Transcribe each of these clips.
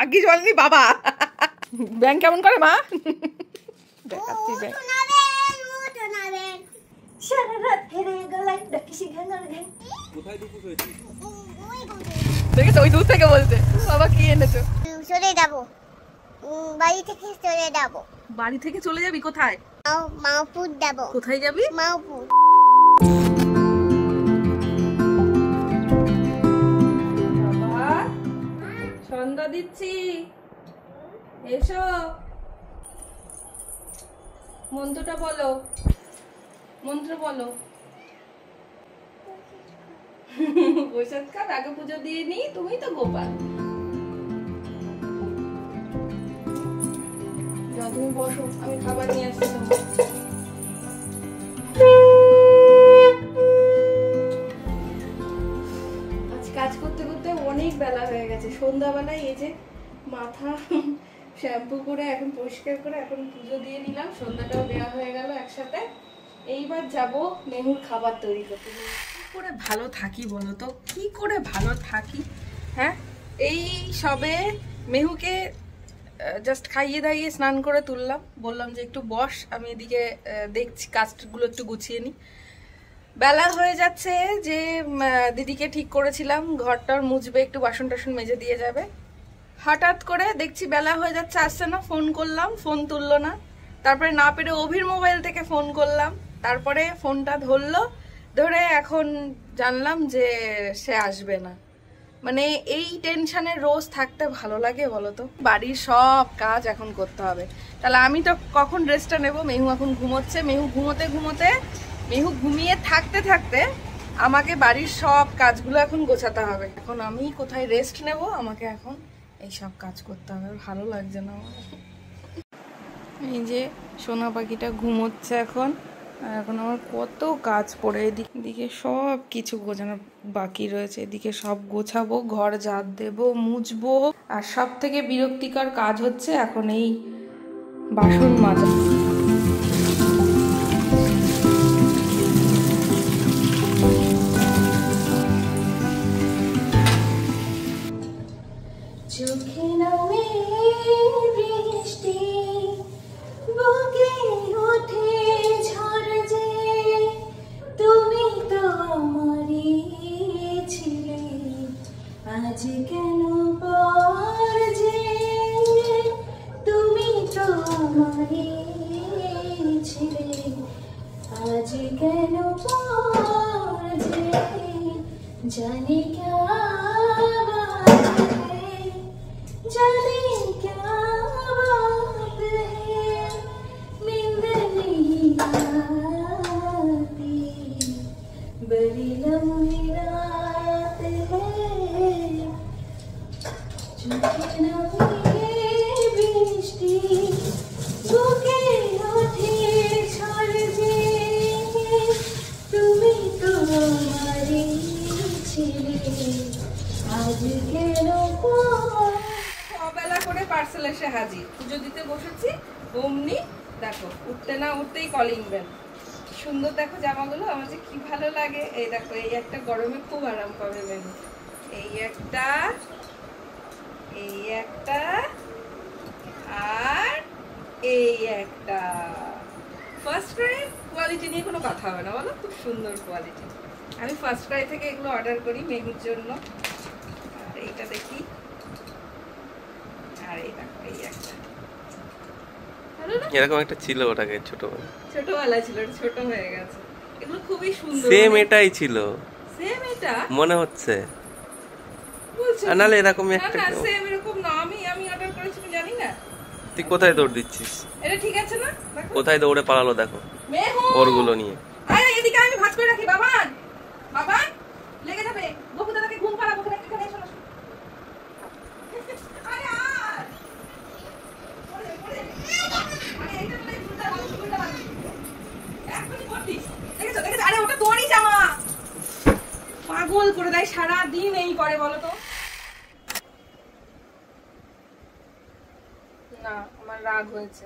ভাগ্যিস বলেনি বাবা। ব্যাংক কেমন করে মা? দেখাচ্ছি ব্যাংক। দেখেছো ওই দূর থেকে বলছে বাবা কি এনেছো? চলে যাবো বাড়ি থেকে, চলে যাবো। বাড়ি থেকে চলে যাবি? কোথায়? মাওপুর যাবো। কোথায় যাবি? মাওপুর। বাবা সন্ধ্যা দিচ্ছি, এসো। মন্ত্রটা বলো, মন্ত্র বলো। প্রসাদ খান, আগে পুজো দিয়ে নি, তুমি তো গোপাল। যাও তুমি বসো, আমি খাবার নিয়ে আসছি। আজ কাজ করতে করতে অনেক বেলা হয়ে গেছে। সন্ধ্যাবেলায় এই যে মাথা শ্যাম্পু করে এখন পরিষ্কার করে এখন পুজো দিয়ে নিলাম, সন্ধ্যাটাও দেওয়া হয়ে গেল একসাথে। এইবার যাব মেহুর খাবার তৈরি করতে। কি করে ভালো থাকি বলো তো, কি করে ভালো থাকি? হ্যাঁ, এই সবে মেহুকে জাস্ট খাইয়ে দাইয়ে স্নান করে তুললাম, বললাম যে একটু বস, আমি এদিকে দেখছি কাজগুলো একটু গুছিয়ে নিই। বেলা হয়ে যাচ্ছে, যে দিদিকে ঠিক করেছিলাম ঘরটার মুছবে, একটু বাসন টাসন মেজে দিয়ে যাবে। হঠাৎ করে দেখছি বেলা হয়ে যাচ্ছে, আসছে না। ফোন করলাম, ফোন তুললো না। তারপরে না পেরে অভির মোবাইল থেকে ফোন করলাম, তারপরে ফোনটা ধরলো, ধরে এখন জানলাম যে সে আসবে না। মানে এই টেনশনে রোজ থাকতে ভালো লাগে বলো তো? বাড়ির সব কাজ এখন করতে হবে, তাহলে আমি তো কখন রেস্টটা নেব? মেহু এখন ঘুমোচ্ছে, মেহু ঘুমোতে ঘুমোতে, মেহু ঘুমিয়ে থাকতে থাকতে আমাকে বাড়ির সব কাজগুলো এখন গোছাতে হবে। এখন আমি কোথায় রেস্ট নেব? আমাকে এখন এই সব কাজ করতে হবে, ভালো লাগছে না আমার। এই যে সোনা পাখিটা ঘুমোচ্ছে এখন, আর এখন আমার কত কাজ পড়ে। এদিকে সব কিছু গোছানো বাকি রয়েছে, এদিকে সব গোছাবো, ঘর ঝাড় দেবো, মুছবো। আর সব থেকে বিরক্তিকর কাজ হচ্ছে এখন এই বাসন মাজা। চোখে নামে বৃষ্টি, বুকে ওঠে ঝড় যে, তুমি তো আমারই ছিলে, আজ কেন পর যে, তুমি তো আমারই ছিলে, আজ কেন পর যে, জানি क्या जाने क्या बात है, नींद नहीं आती, बड़ी लंबी रात है, चुपके न बृष्टि, बुके ओठे झड़ जे, তুমি তো আমারই ছিলে, আজ কেন অবেলা করে পার্সেল এসে হাজির। পুজো দিতে বসেছি, অমনি দেখো উঠতে না উঠতেই কলিং বেল। সুন্দর দেখো জামাগুলো, আমার যে কি ভালো লাগে। এই দেখো, এই একটা গরমে খুব আরাম পাবে মেনু। এই একটা, এই একটা, আর এই একটা। ফার্স্ট ক্রাই কোয়ালিটি নিয়ে কোনো কথা হবে না বলো, খুব সুন্দর কোয়ালিটি। আমি ফার্স্ট ক্রাই থেকে এগুলো অর্ডার করি মেহুর জন্য। আর এইটা দেখি, আর এই দেখো এই একটা। এরকম একটা ছিল ওটাকে ছোটবেলা, ছোটবেলা ছিল, ছোট হয়ে গেছে। এগুলো খুবই সুন্দর। সেম এটাই ছিল, সেম এটা মনে হচ্ছে। বলছো নালে এরকম একটা, না সেম এরকম না। আমি অর্ডার করেছি, আমি জানি না। তুই কোথায় দৌড় দিচ্ছিস? এটা ঠিক আছে না? দেখো কোথায় দৌড়ে পালালো দেখো ওরগুলো নিয়ে। আরে এদিকে আমি ভাত করে রাখি। বাবান, বাবান লেগে যাবে। গপু দাদাকে ঘুম পাড়াবো, এখানে এসো না। আরে আর ওরে ওরে, আরে এইটা মানে ঘুরটা লাগবে এখনি করতিস। দেখেছো দেখেছো? আরে ওটা তোরই জামা। পাগল করে দেয় সারা দিন, এই করে বলো তো। না আমার রাগ হয়েছে।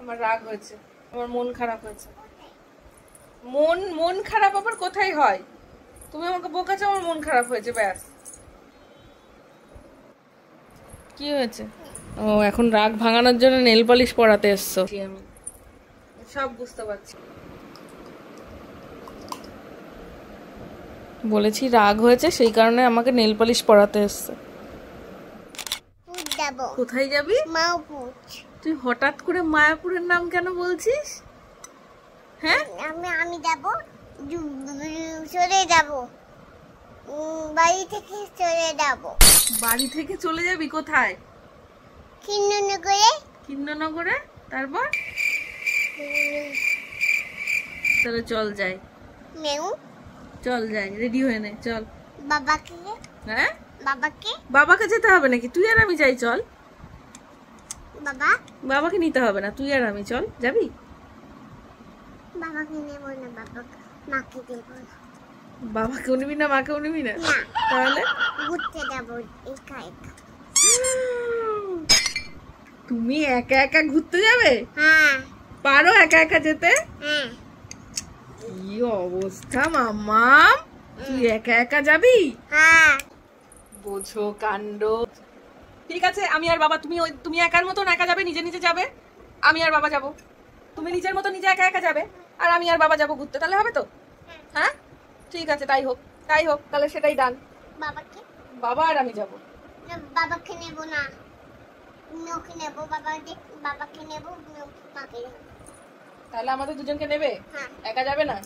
আমার রাগ হয়েছে, আমার মন খারাপ হয়েছে। মন মন খারাপ আবার কোথায় হয়? তুমি আমাকে বোকাচ্ছো, আমার মন খারাপ হয়েছে, ব্যাস। কি হয়েছে? ও এখন রাগ ভাঙানোর জন্য নেল পলিশ পরাতে এসছো। আমি সব বুঝতে পারছি। বলেছি রাগ হয়েছে, সেই কারণে আমাকে নেল পলিশ পরাতে এসছে। কোথায় যাবি? মায়াপুর। তুই হঠাৎ করে মায়াপুরের নাম কেন বলছিস? হ্যাঁ, আমি যাব, চলে যাব, বাড়ি থেকে চলে যাব। বাড়ি থেকে চলে যাবি? কোথায়? কৃষ্ণনগরে। কৃষ্ণনগরে? তারপর? তাহলে চল যাই। মেউ। চল যাই, রেডি হয়ে নে, চল। বাবাকে। হ্যাঁ, বাবাকে। বাবাকে যেতে হবে নাকি? তুই আর আমি যাই, চল। বাবা। বাবাকে নিতে হবে না, তুই আর আমি চল। যাবি? বাবাকে নেব না, বাবাকে মাকে দেব না। বাবাকেও নিবি না, মাকেও নিবি না? তাহলে ঘুরতে যাব একা একা। তুমি একা একা ঘুরতে যাবে? হ্যাঁ। পারো একা একা যেতে? হ্যাঁ। কি অবস্থা মাম্মাম, তুই একা একা যাবি? হ্যাঁ। বোঝো কাণ্ড। ঠিক আছে, আমি আর বাবা, তুমি একার মতন একা যাবে, নিজে নিজে যাবে। আমি আর বাবা যাব। তুমি নিজের মতো নিজে একা একা যাবে, আর আমি আর বাবা যাব ঘুরতে। তাহলে হবে তো? হ্যাঁ, ঠিক আছে, তাই হোক, তাই হোক। তাহলে সেটাই ডান। বাবাকে। বাবা আর আমি যাব। না, বাবাকে নেব না, নোকে নেব। বাবাকে নেব, মাকে নেব। তাহলে আমাদের দুজনকে নেবে? হ্যাঁ। একা যাবে না?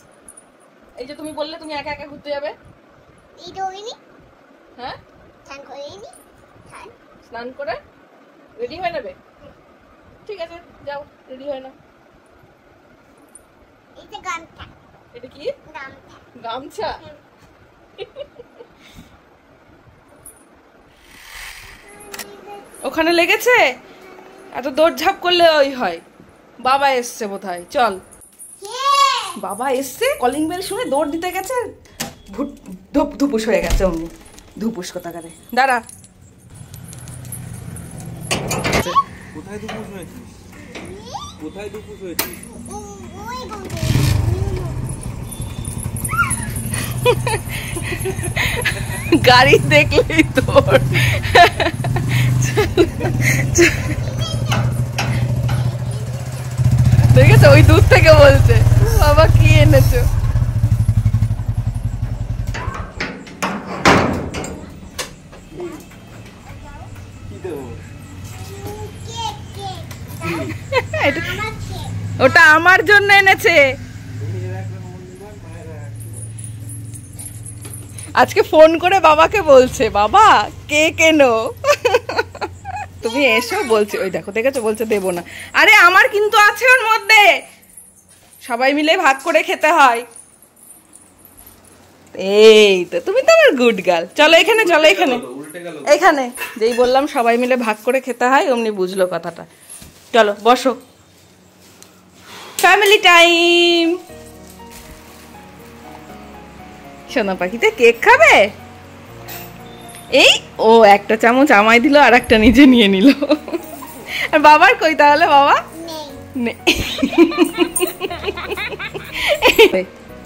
এই যে তুমি বললে তুমি একা একা ঘুরতে যাবে। এই তো হইনি। হ্যাঁ, স্নান করিনি। স্নান করে রেডি হয়ে নেবে? ঠিক আছে, যাও, রেডি হয়ে নাও। এটা গামছা। এটা কি? গামছা। গামছা? ওখানে লেগেছে? এত দৌড়ঝাঁপ করলে ওই হয়। বাবা এসছে বোধহয়, চল। বাবা এসছে, কলিং বেল শুনে দৌড় দিতে গেছে, ধুপুস হয়ে গেছে অমনি। ধুপুস কোথাকারে, দাঁড়া। কোথায় দুপুস হয়েছিস? কোথায় দুপুস হয়েছিস? ওই গামছা। গাড়ি দেখলেই তোর দেখেছো, ওই দূর থেকে বলছে বাবা কি এনেছো। ওটা আমার জন্য এনেছে। আজকে ফোন করে বাবাকে বলছে, বাবা কেক এনো। তুমি এসো বলছে, ওই দেখো, দেখেছো, বলছে দেবো না। আরে আমার কিন্তু আছে ওর মধ্যে, সবাই মিলে ভাগ করে খেতে হয়। এই তো, তুমি তো আমার গুড গার্ল। চলো এখানে, চলো এখানে, এখানে যেই বললাম সবাই মিলে ভাগ করে খেতে হয়, অমনি বুঝলো কথাটা। চলো বসো, ফ্যামিলি টাইম। সোনা পাখিতে কেক খাবে? এই ও একটা চামচ আমায় দিল, আর একটা নিজে নিয়ে নিল। আর বাবার কই তাহলে? বাবা নেই।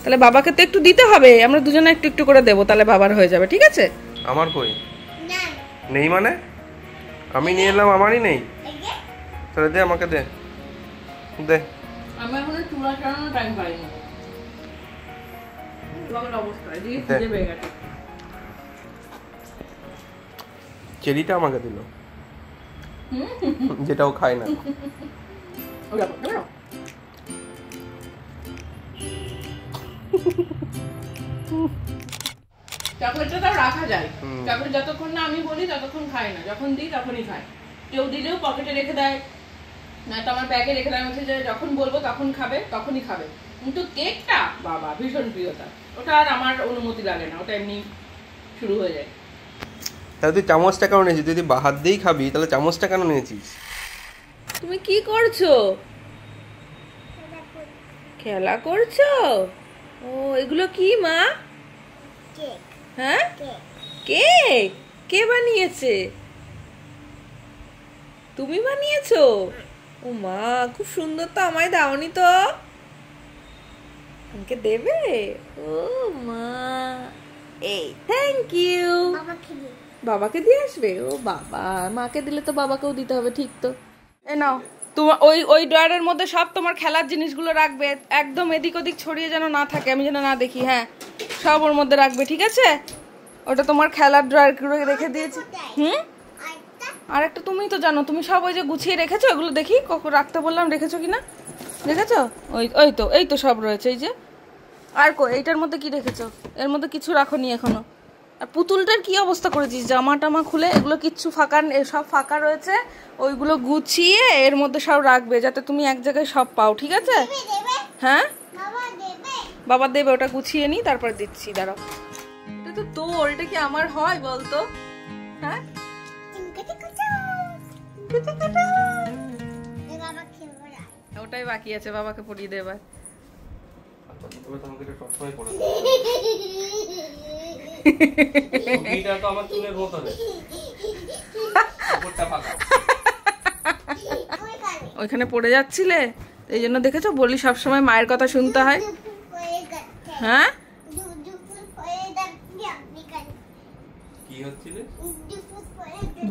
তাহলে বাবাকে তো একটু দিতে হবে, আমরা দুজনে একটু একটু করে দেবো, তাহলে বাবার হয়ে যাবে। ঠিক আছে? আমার কই নেই মানে? আমি নিয়ে এলাম, আমারই নেই। তাহলে দে, আমাকে দে, দে। আমি এখন চুলা চালানোর টাইম পাই না। চেরিটা আমাকে দিল, যেটাও খায় না। চকলেটটা তাও রাখা যায়, চকলেট যতক্ষণ না আমি বলি ততক্ষণ খায় না, যখন দিই তখনই খায়। কেউ দিলেও পকেটে রেখে দেয়, নয়তো আমার ব্যাগে রেখে দেয়, হচ্ছে যে যখন বলবো তখন খাবে, তখনই খাবে। কিন্তু কেকটা বাবা ভীষণ প্রিয়তা, ওটা আর আমার অনুমতি লাগে না, ওটা এমনি শুরু হয়ে যায়। তাহলে তুই চামচটা কেন নিয়েছিস? তুই যদি হাত দিয়েই খাবি, তাহলে চামচটা কেন নিয়েছিস? তুমি কি করছো? খেলা করছো? ও এগুলো কি মা? হ্যাঁ, কেক। কে বানিয়েছে? তুমি বানিয়েছো? ও মা, খুব সুন্দর তো, আমায় দাওনি তো। আমাকে দেবে? ও মা, এই থ্যাংক ইউ। বাবাকে দে। বাবাকে দিয়ে আসবে? ও বাবা, মাকে দিলে তো বাবাকেও দিতে হবে, ঠিক তো। এ নাও, তোমার ওই ওই ড্রয়ারের মধ্যে সব তোমার খেলার জিনিসগুলো রাখবে, একদম এদিক ওদিক ছড়িয়ে যেন না থাকে, আমি যেন না দেখি। হ্যাঁ, সব ওর মধ্যে রাখবে, ঠিক আছে? ওটা তোমার খেলার ড্রয়ার রেখে দিয়েছি। হুম, আর একটা তুমিই তো জানো, তুমি সব ওই যে গুছিয়ে রেখেছো, ওগুলো দেখি কখন রাখতে বললাম, রেখেছো কিনা? রেখেছো? ওই ওই তো, এই তো সব রয়েছে, এই যে। আর এইটার মধ্যে কি রেখেছো? এর মধ্যে কিছু রাখোনি এখনো। আর পুতুলটার কি অবস্থা করেছিস? জামা টামা খুলে, এগুলো কিচ্ছু ফাঁকা, সব ফাঁকা রয়েছে, ওইগুলো গুছিয়ে এর মধ্যে সব রাখবে, যাতে তুমি এক জায়গায় সব পাও, ঠিক আছে? হ্যাঁ, বাবা দেবে, ওটা গুছিয়ে নি, তারপর দিচ্ছি, দাঁড়াও। এটা তো তোর, এটা কি আমার হয় বলতো? হ্যাঁ, ওটাই বাকি আছে, বাবাকে পরিয়ে দেবে। ওইখানে পড়ে যাচ্ছিলে, এই জন্য দেখেছো, বলি সবসময় মায়ের কথা শুনতে হয়। হ্যাঁ,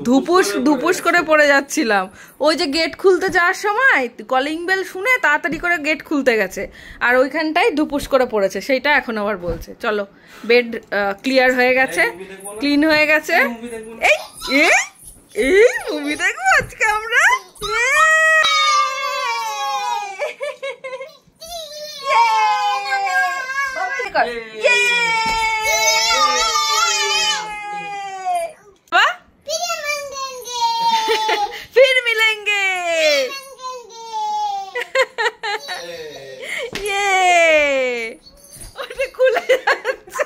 ধুপুস করে পড়ে যাচ্ছিলাম। ওই যে গেট খুলতে যাওয়ার সময় কলিং বেল শুনে তাড়াতাড়ি করে গেট খুলতে গেছে, আর ওইখানটাই ধুপুস করে পড়েছে, সেইটা এখন আবার বলছে। চলো, বেড ক্লিয়ার হয়ে গেছে, ক্লিন হয়ে গেছে। এই মুভি দেখবো আজকে আমরা। फिर मिलेंगे। ये খুলে যাচ্ছে,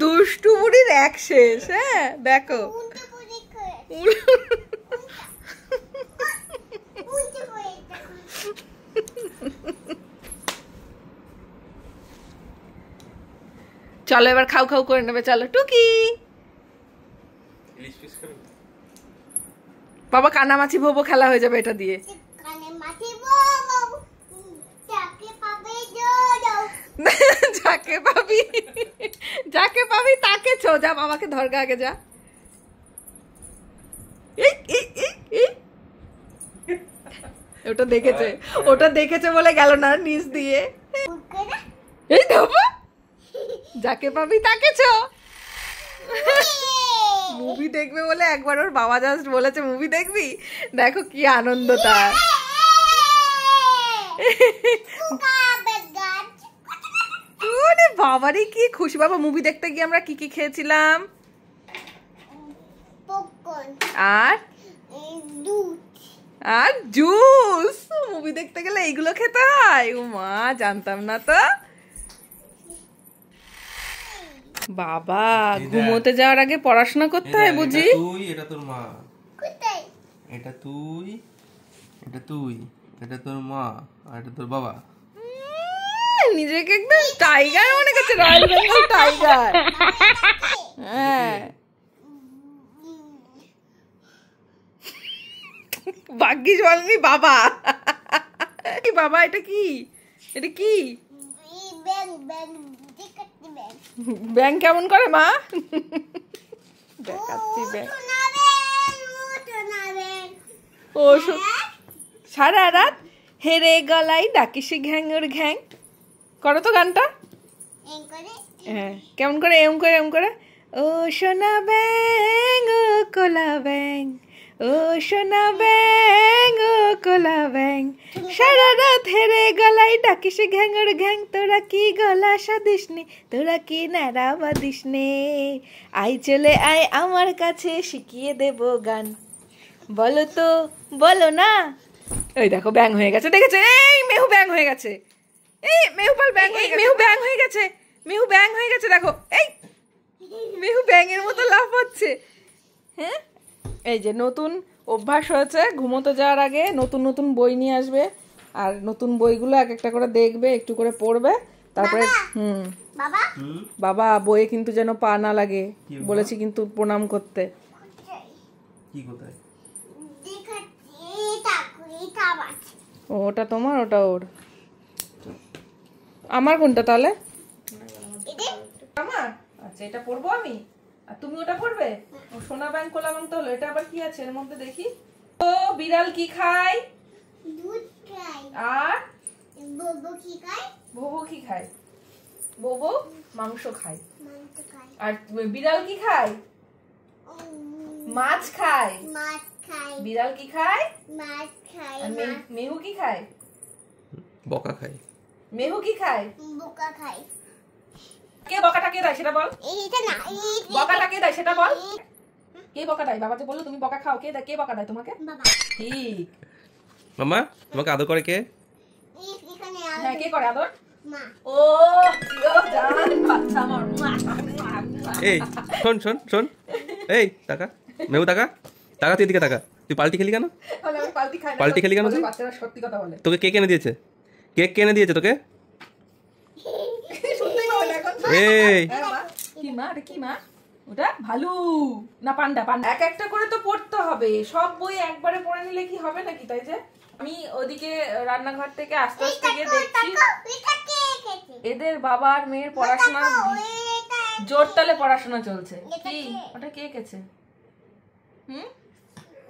দুষ্টু বুড়ির এক শেষ। হ্যাঁ, দেখো, চলো এবার খাও খাও করে নেবে। চলো টুকি, বাবা কানামাছি ভোবো খেলা হয়ে যাবে এটা দিয়ে। যাকে পাবি তাকে ছো, যা বাবাকে ধরগা আগে যা। ওটা দেখেছে বলে গেল না নিচ দিয়ে। এই ধোবো, যাকে পাবি তাকে ছো। মুভি দেখবে বলে একবার ওর বাবা জাস্ট বলেছে মুভি দেখবি, দেখো কি আনন্দ তার। বাবারই কি খুশি। বাবা, মুভি দেখতে গিয়ে আমরা কি কি খেয়েছিলাম? আর জুস। মুভি দেখতে গেলে এইগুলো খেতে হয়? ও মা, জানতাম না তো। বাবা, ঘুমোতে যাওয়ার আগে পড়াশোনা করতে হয় বুঝি? তুই, এটা তোর মা। এটা তুই, এটা তুই, এটা তোর মা, আর এটা তোর বাবা। নিজেকে একদম টাইগার মনে করছে, রয়্যাল বেঙ্গল টাইগার। হ্যাঁ, ভাগ্যিস বলেনি বাবা। বাবা, এটা কি? এটা কি ব্যাং? কেমন করে মা? দেখাচ্ছি ব্যাং। ও সারা রাত হেরে গলায় ডাকিসি ঘ্যাঙর ঘ্যাং। করো তো গানটা। হ্যাঁ, কেমন করে? এম করে, এম করে। ও সোনা ব্যাং, ও কোলা ব্যাং, ও সোনা ব্যাং, ও কোলা ব্যাং, সারা রাত হেরে গলায় ডাকিসি ঘ্যাঙর ঘ্যাং। তোরা কি গলা সাদিস নে, তোরা কি নাড়া বাদিস নে, আই চলে আয় আমার কাছে, শিখিয়ে দেব গান। বলো তো, বলো না। এই দেখো, ব্যাং হয়ে গেছে, দেখেছে? এই মেহু ব্যাং হয়ে গেছে। এই মেহু পাল ব্যাং হয়ে গেছে, মেহু ব্যাং হয়ে গেছে, মেহু ব্যাং হয়ে গেছে। দেখো, এই মেহু ব্যাঙের মতো লাফাচ্ছে। হ্যাঁ, এই যে নতুন অভ্যাস হয়েছে, ঘুমোতে যাওয়ার আগে নতুন নতুন বই নিয়ে আসবে, আর নতুন বইগুলো এক একটা করে দেখবে, একটু করে পড়বে, তারপরে বাবা বইয়ে কিন্তু যেন পা না লাগে, বলেছি কিন্তু প্রণাম করতে। কি কোথায়? ওটা তোমার, ওটা ওর। আমার কোনটা তাহলে? আমার? আচ্ছা, এটা পরবো আমি, আর তুমি ওটা পরবে। ও সোনা ব্যাংক কোলা ব্যাংক তো হলো, এটা আবার কি আছে এর মধ্যে দেখি। ও বিড়াল কি খায়? দুধ খাই। আর ববু কি খায়? ববু কি খায়? ববু মাংস খায়। মাংস খায়। আর বিড়াল কি খায়? মাছ খায়। মাছ খায়। বিড়াল কি খায়? মাছ খায়। আর মেহু কি খায়? বকা খাই। মেহু কি খায়? বোকা খায়। কে বকাটা কে দেয় সেটা বল। এইটা না, বকাটা কে দেয় সেটা বল। কে বকা দেয়? বাবা যে বললো তুমি বকা খাও, কে দেয়? কে বকা দেয় তোমাকে? বাবা। ঠিক। মামা তোমাকে আদর করে কে? এখানে হ্যাঁ, কে করে আদর? মা। ও জান বাচ্চা আমার। এই শোন শোন শোন, এই টাকা মেহু টাকা, টাকা তুই এদিকে টাকা। তুই পাল্টি খেলি কেন? আমি পাল্টি খাই না। পাল্টি খেলি কেন তুই? বাচ্চারা সত্যি কথা বলে। তোকে কে কিনে দিয়েছে? কেক কিনে দিয়েছে তোকে? শুনতেই পাবে না এখন। এই হ্যাঁ, মা। কি মা? এটা কি মা? ওটা ভালু না পান্ডা? পান্ডা। এক একটা করে তো পড়তে হবে, সব বই একবারে পড়ে নিলে কি হবে নাকি? তাই যে আমি ওদিকে রান্নাঘর থেকে আস্তে আস্তে গিয়ে দেখছি এটা কে খেতে? এদের বাবা আর মেয়ের পড়াশোনার এটা জোর তালে পড়াশোনা চলছে। এটা কি কে? ওটা কে কেছে? হুম,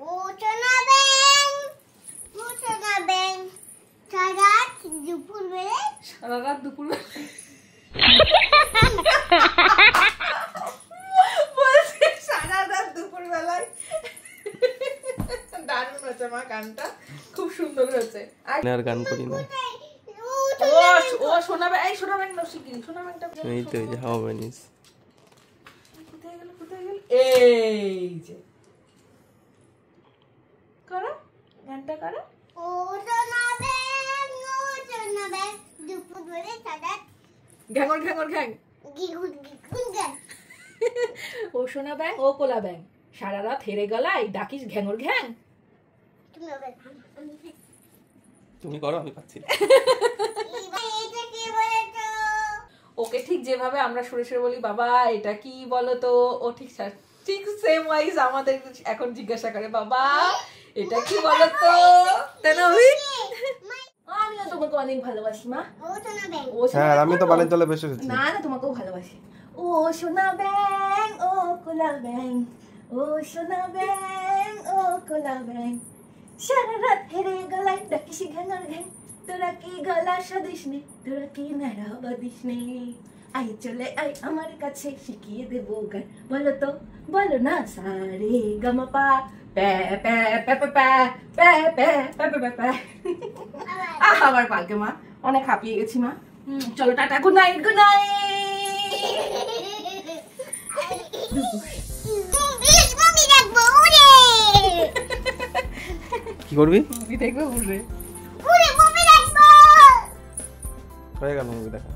ও সোনা ব্যাং। ও সোনা ব্যাং। সারা দুপুর বেলা সারা রাত দুপুর বলছে সারা রাত দুপুর বেলায়। দারুণ হয়েছে মা, গানটা খুব সুন্দর হয়েছে। আর আর গান করি না। ও শোনাবে, এই শোনাবে না শিগগিরি, শোনাবেটা এই তো এই যে হাউ মেনিস। কোথায় গেল, কোথায় গেল? এই যে করো গানটা করো। ও সোনা ব্যাং। ও সোনা ব্যাং। দুপুর বেলা সারা ঘ্যাঙর ঘ্যাঙর ঘ্যাং। গিগুন গিগুন গান। ও সোনা ব্যাং, ও কোলা ব্যাং, সারা রাত হেরে গলায় ডাকিস ঘ্যাঙর ঘ্যাং। তুমি হবে। তুমি করো, আমি পাচ্ছি না। এটা কি বলেছো? ওকে ঠিক যেভাবে আমরা সুরেশের বলি বাবা এটা কি বলো তো, ও ঠিক ঠিক সেম ওয়াইজ আমাদের এখন জিজ্ঞাসা করে বাবা এটা কি বলো তো। তাই না ওই? আমিও তোমাকে অনেক ভালোবাসি মা। ও সোনা ব্যাং। ও সোনা হ্যাঁ, ব্যাং আমি তো বলো। বালের তলে বসে আছি। না না, তোমাকেও ভালোবাসি। ও সোনা ব্যাং, ও কোলা ব্যাং, ও সোনা ব্যাং, ও কোলা ব্যাং, সারা রাত হেরে গলায় ডাকিস ঘ্যাঙর ঘ্যাং। তোরা কি গলা সাদিস নে, তোরা কি নাড়া বাদিস নে, আই চলে আই আমার কাছে শিখিয়ে দেবো গান। বলো তো, বলো না সারে গামা পা প্যা প্যা প্যা প্যা প্যা প্যা প্যা প্যা প্যা প্যা। আবার পালকে মা, অনেক হাঁপিয়ে গেছি মা। চলো tata, good night, good night. কি করবি? মুভি দেখবে উড়ে। উড়ে মুভি দেখবো। হয়ে গেল মুভি দেখা।